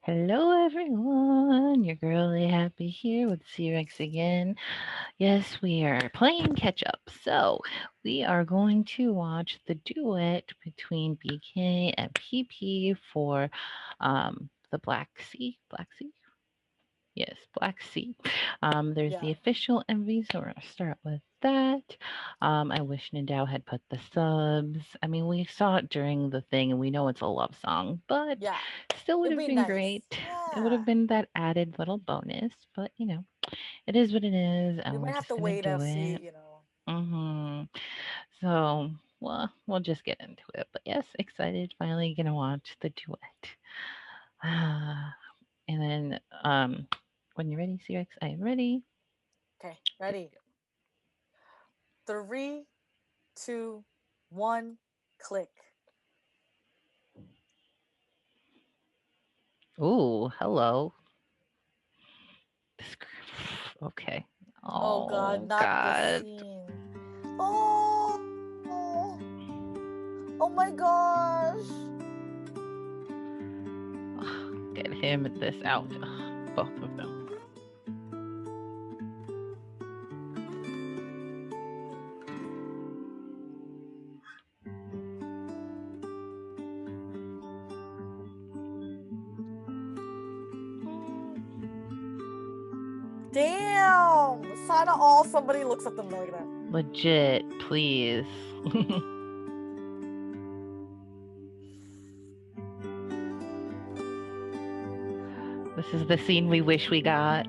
Hello, everyone. Your girly happy here with C-Rex again. Yes, we are playing catch up. So, we are going to watch the duet between BK and PP for the Black Sea. Black Sea? Yes, Black Sea. There's Yeah, the official MV, so we're going to start with that. I wish Nindao had put the subs. I mean, we saw it during the thing and we know it's a love song, but yeah. still would It'd have be been nice. great. It would Yeah. have been that added little bonus, but it is what it is, We and we're might have just to going to wait and do see, it. So, well, we'll just get into it. But yes, excited. Finally going to watch the duet. And then when you're ready, CX, I am ready. Okay, ready. 3, 2, 1, click. Ooh, hello. Okay. Oh God, Oh, not this God. scene. Oh, oh my gosh. Get him at this out. Both of them. Damn. Sign of all somebody looks at them like that. Legit, please. This is the scene we wish we got.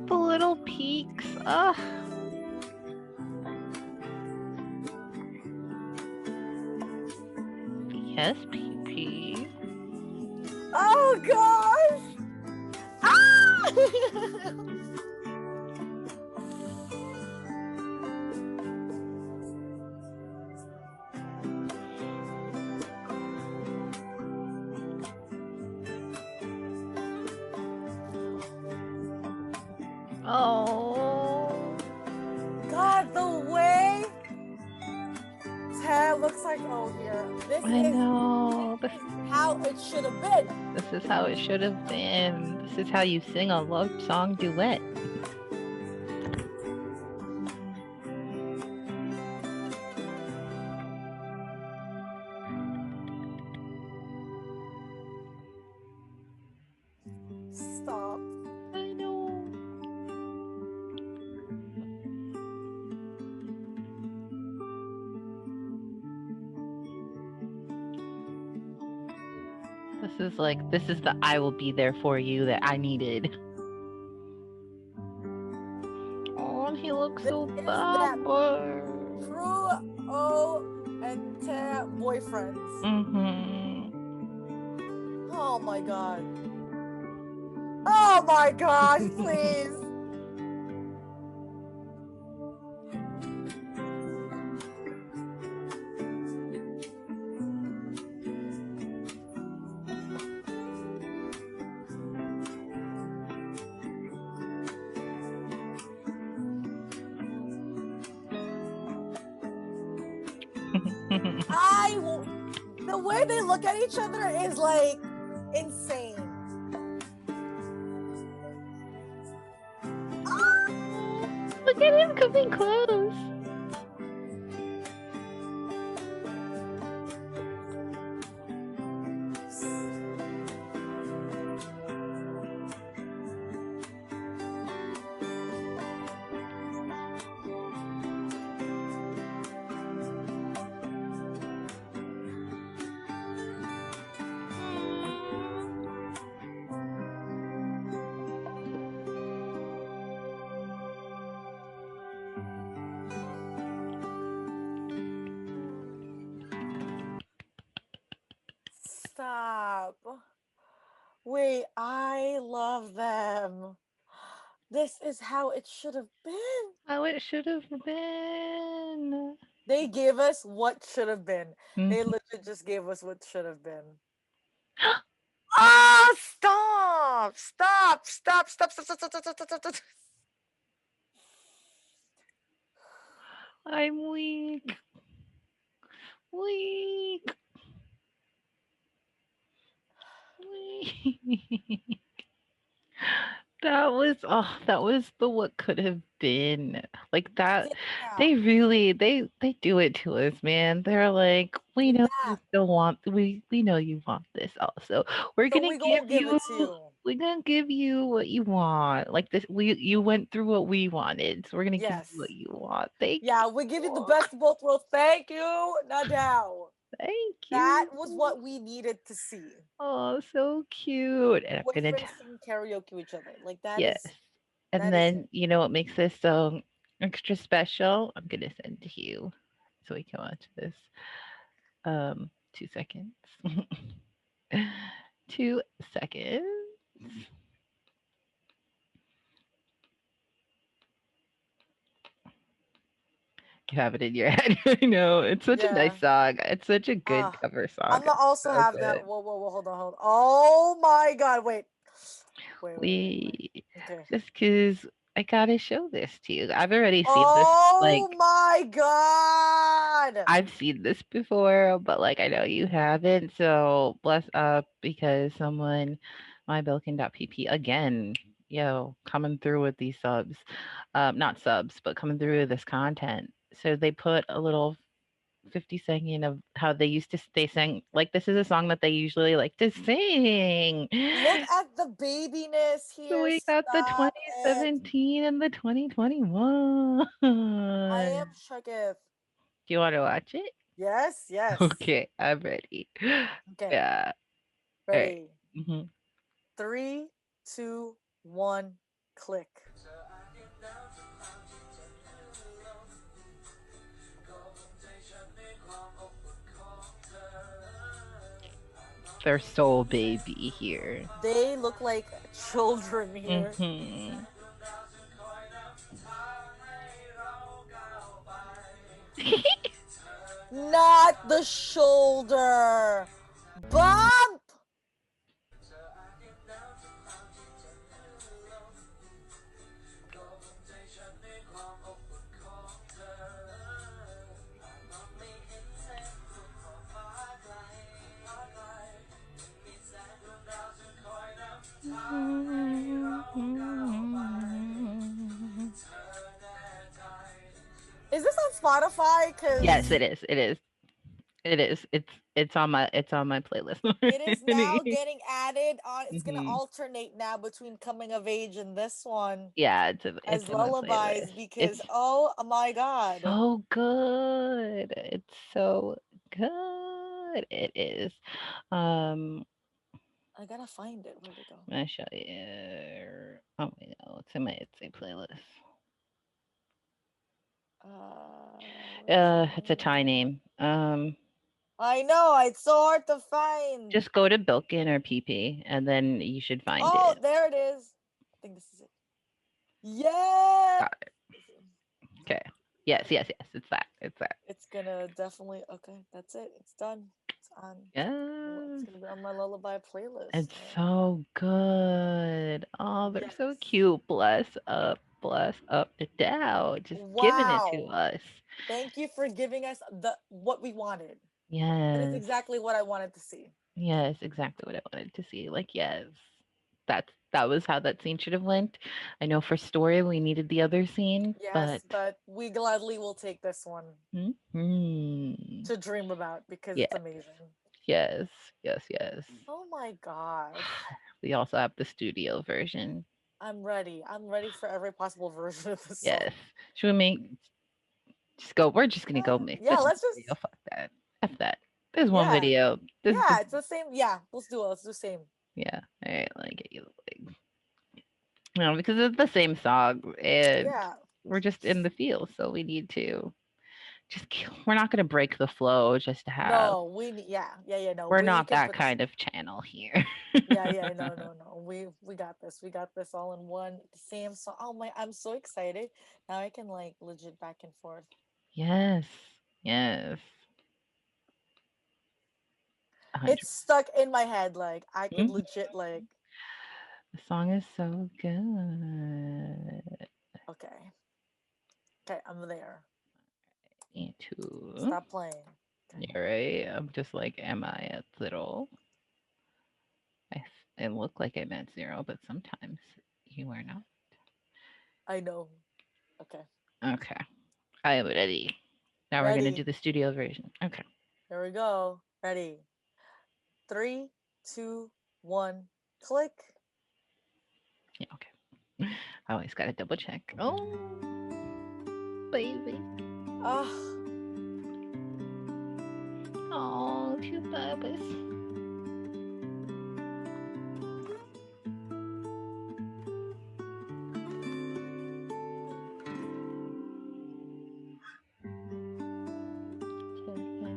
The little peaks. Ugh. Yes, PP. Oh gosh. Ah! Oh. God, the way Ted looks like, oh here. I know. This is how it should have been. This is how it should have been. This is how you sing a love song duet. Stop. I know. This is the I will be there for you that I needed. Oh, and he looks This so is that dapper. true O and Ted boyfriends. Mm-hmm. Oh my god. Oh my gosh, please. The way they look at each other is like insane. Look at him coming close. Stop. Wait, I love them. This is how it should have been. How it should have been. They gave us what should have been. They Mhm. legit just gave us what should have been. Oh, stop! Stop! Stop! Stop! Stop! Stop! Stop! Stop! Stop! Stop! Stop. I'm weak. Weak. Weak. That was the what could have been. Like that Yeah, they really they do it to us, man. They're like, "We know you yeah. still want we know you want this also. We're So gonna we give gonna give you it to you. we're gonna give you what you want. Like this we you went through what we wanted, so we're gonna give you what Yes. you want. Thank Yeah, we give you the you. best of both worlds. Thank you. Now, Thank that you. was what we needed to see. Oh, so cute. And I'm gonna Boyfriends singing karaoke with each other. Like yes. And that is it. then you know what makes this so extra special? I'm gonna send to you so we can watch this. 2 seconds. 2 seconds. You have it in your head. I know. It's such a nice Yeah. song. It's such a good Ah, cover song. I'm gonna It's also so have that. good. Whoa, whoa, whoa, hold on, hold on. Oh my god, wait. Wait. We Okay. just because I gotta show this to you. I've already seen this Oh like my god! I've seen this before, but like I know you haven't. So bless up because someone, my Billkin.PP again, coming through with these subs, not subs, but coming through with this content. So they put a little 50 second of how they sang like this is a song that they usually like to sing. Look at the babiness So here. we got the Stop it. 2017 and the 2021. I Do am shooketh. you want to watch it? Yes, yes. Okay, I'm ready. Okay, Yeah. All right. ready. Mhm. 3, 2, 1, click. Their soul baby here. They look like children here. Mhm. Not the shoulder. Bump! Is this on Spotify? Yes, Because it is. It is. It is. It's on my playlist it is now already. getting added on. It's gonna Mhm. alternate now between coming of age and this one Yeah, as it's in my lullabies playlist. because oh my god. So good. It's so good. It is. Um, I gotta find it. Where'd it go? I'm gonna show you. Oh wait, no, it's in my Etsy playlist. Where is It's a Thai it? name. I know, it's so hard to find. Just go to Bilkin or PP, and then you should find Oh, it. there it is. I think this is it. Yeah. Got it. Okay. Yes, yes, yes. It's that. It's that. It's gonna definitely okay, that's it. It's done. It's on. It's Yes. gonna be on my lullaby playlist. It's so good. Oh, they're so Yes. cute. Bless up the Dow. Just giving it to Wow. us. Thank you for giving us the what we wanted. That is Yes. exactly what I wanted to see. Yes, exactly what I wanted to see. Like, yes. That was how that scene should have went. I know for story we needed the other scene, Yes, but but we gladly will take this one mhm. to dream about because Yeah. it's amazing. Yes. Yes, yes. Oh my gosh. We also have the studio version. I'm ready. I'm ready for every possible version of this song. Yes. Should we make just go we're just gonna go make Yeah, this one let's just video. Fuck that. F that. There's one yeah. video. This Yeah, it's the same. Yeah, let's do it. Let's do the same. yeah. All right, let me get you the link. No, because it's the same song and Yeah. we're just in the field, so we need to we're not gonna break the flow just to have No, yeah, no. we're We not can that put this. kind of channel here. Yeah, no. We got this. We got this all in one the same song. Oh my, I'm so excited. Now I can like legit back and forth. Yes. Yes. It's 100. stuck in my head. Like I could Mhm. legit like. The song is so good. Okay. Okay, I'm there. Me too. Stop playing. Okay. You're right. I'm just like, am I at little? I look like I'm at zero, but sometimes you are not. I know. Okay. Okay. I am ready. Now we're gonna do Ready. the studio version. Okay. Here we go. Ready. Three, two, one. Click. Yeah. Okay. I always gotta double check. Oh, baby. Ah. Oh, two babies.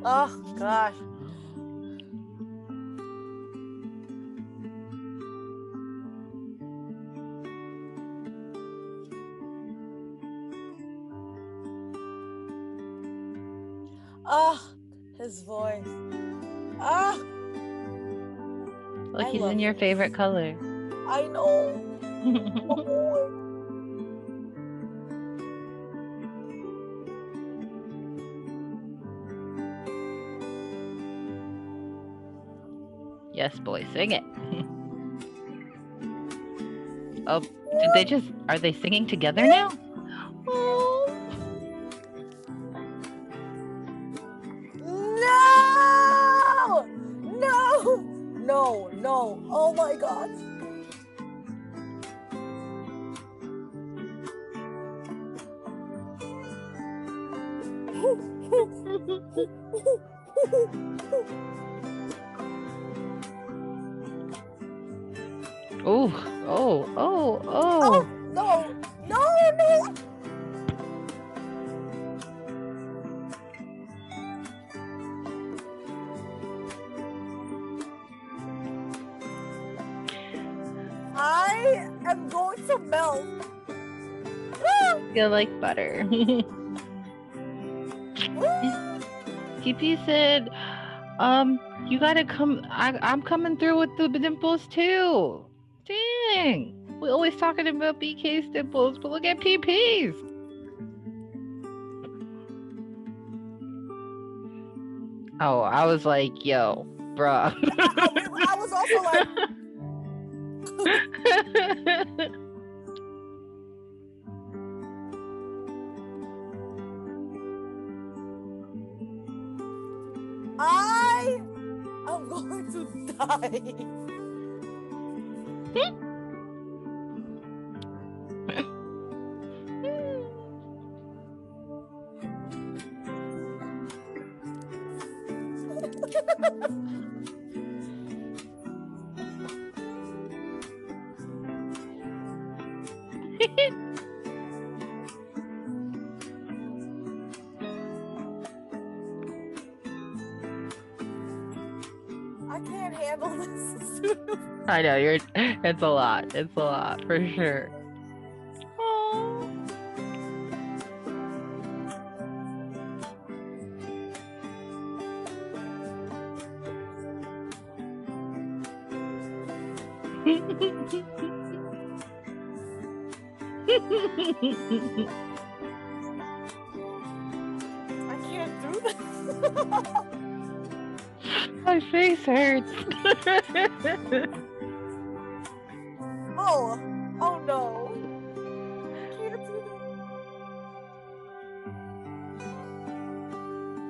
Oh gosh. Ah. His voice. Ah. Look, I he's in love your favorite this. color. I know. My boy. Yes, boy, sing it. Oh, did they just, are they singing together now? Oh. No! No! No, no. Oh my god. Oh, oh, oh, Oh, oh. no. No, no. I am going to melt. Feel like butter. PP said, you gotta come. I'm coming through with the dimples too. Dang. We always talking about BK's dimples, but look at PP's. Oh, I was like, yo, bruh. I was also like, I am going to die. I can't handle this. I know you're. It's a lot. It's a lot for sure. Oh. I can't do this. My face hurts. Oh, oh no. I can't do this.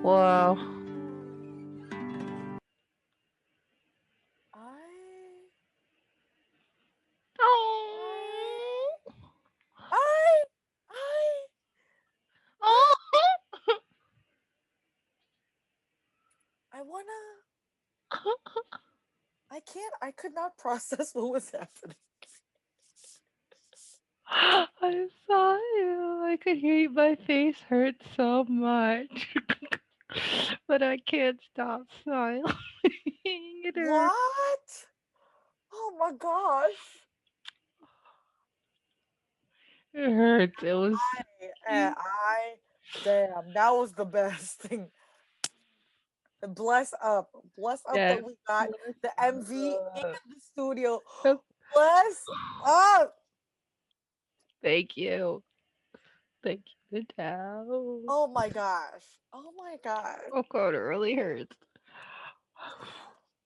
Whoa. I, Oh. I, I, Oh. I wanna. I can't. I could not process what was happening. I saw you. I could hear my face hurt so much. But I can't stop smiling. It hurts. What? Oh my gosh. It hurts. It was. I, I Damn, that was the best thing. Bless up Yes. that we got the MV in Uh, the studio. yep. Bless up. Thank you. Thank you, Tao. Oh my gosh. Oh my god. Oh god, it really hurts.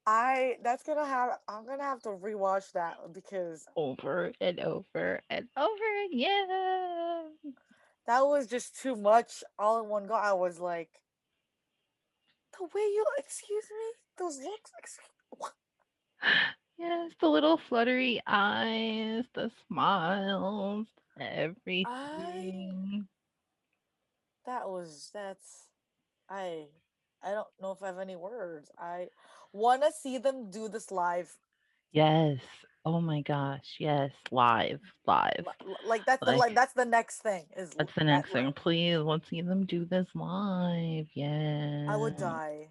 I that's gonna have I'm gonna have to rewatch that because Over and over and over again. that was just too much all in one go. I was like, the way you excuse me, those looks, what? Yes, the little fluttery eyes, the smiles, I everything. that's I I don't know if I have any words. I want to see them do this live. Yes. Oh my gosh. Yes. Live. Live. Like Like, that's the next thing is that's the that next thing. live. Please, let's see them do this live. I would Yeah. die.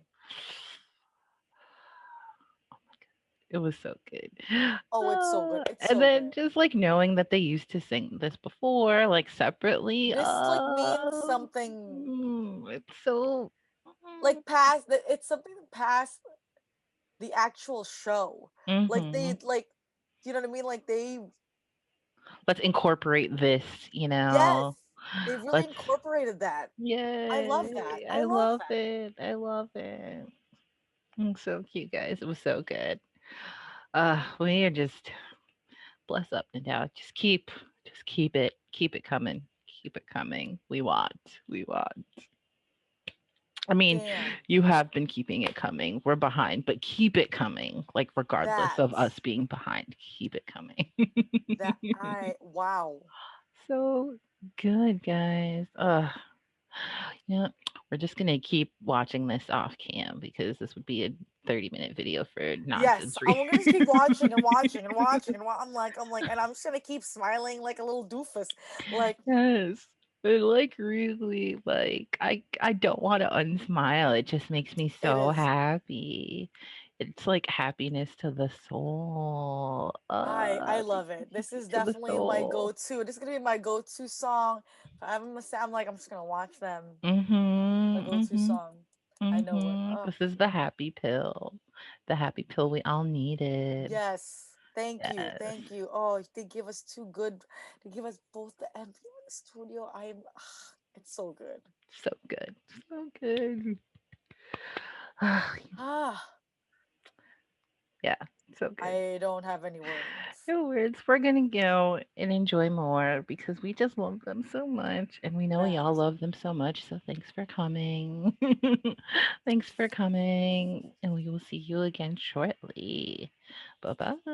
It was so good. Oh, it's so good. It's And so then good. just like knowing that they used to sing this before, like separately. This like means something It's so. like past that it's something past the actual show. Like Mm-hmm. they like you know what I mean? Like they Let's incorporate this, yes, they really Let's. incorporated that. I love that. Yay. I I love love that. it. I love it. So cute, guys. It was so good. We are just bless up and down. Just keep it coming. Keep it coming. We want. We want. I mean, Damn. you have been keeping it coming. We're behind, but keep it coming. Like regardless That of us being behind, keep it coming. that I wow. So good, guys. Yeah, we're just gonna keep watching this off cam because this would be a 30-minute video for Yes, nonsense I'm gonna just keep readers. watching and watching and watching and I'm like, and I'm just gonna keep smiling like a little doofus. Like Yes. But like really like I don't want to unsmile. It just makes me it so is. happy. It's like happiness to the soul. I love it. This is To the definitely my soul. go-to. This is gonna be my go-to song. If I'm gonna say, I'm like, I'm just gonna watch them. My Mhm. go-to Mhm. song. I know it. Mhm. Oh, This is the happy pill. The happy pill we all needed. yes. Thank you. Yes. Thank you. Oh, they give us two good. They give us both the MV in the studio. It's so good. So good. So good. Ah, Yeah, so good. I don't have any words. No words. We're gonna go and enjoy more because we just love them so much, and we know y'all Yes. love them so much. So thanks for coming. Thanks for coming, and we will see you again shortly. Bye bye.